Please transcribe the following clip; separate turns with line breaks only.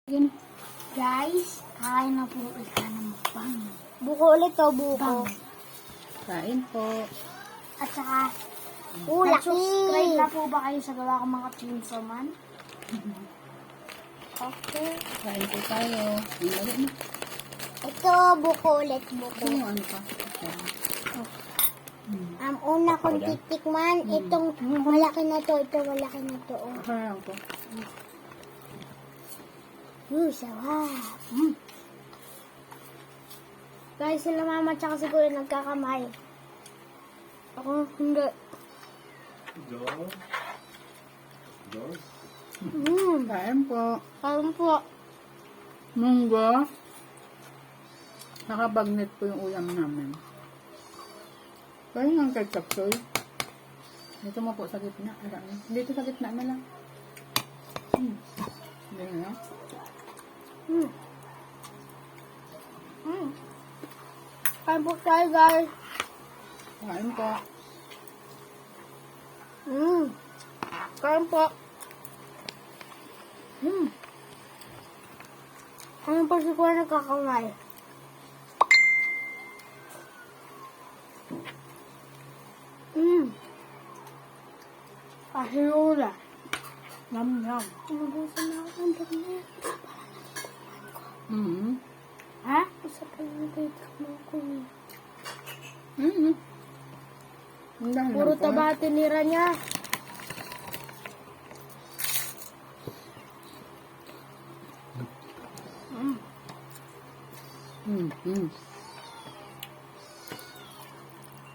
Yun.
Guys, kain na po isa ng bang.
Buko ulit to, buko.
Bang.
Kain po.
At saka,
Laki.
subscribe na po ba kayo sa gawa ko mga Chainsaw Man?
Okay.
Kain po tayo. Ang lalo na.
Ito, buko ulit, buko.
Ito yung ano pa.
Una kong titikman, itong malaki na to, ito malaki na to. Oh.
Parang po.
Sarap. Guys, sila mama tsaka siguro nagkakamay. Ako, hindi.
Kain po.
Kain po.
Munggo. Nakabagnet po yung ulam namin. Kaya nga ketchup soy. Dito mo po sa gitna. Dito sa gitna na lang. Hindi na lang.
Kain po tayo, guys.
Kain po.
Kain po. Ano pa siguro nagkakamay?
Ahiyula. Yum yum.
Nabusan na ako ng dami.
Ha?
Isa pa yung titikman ko eh.
Ang dahil
Puro
lang po.
taba tinira niya.
Mm.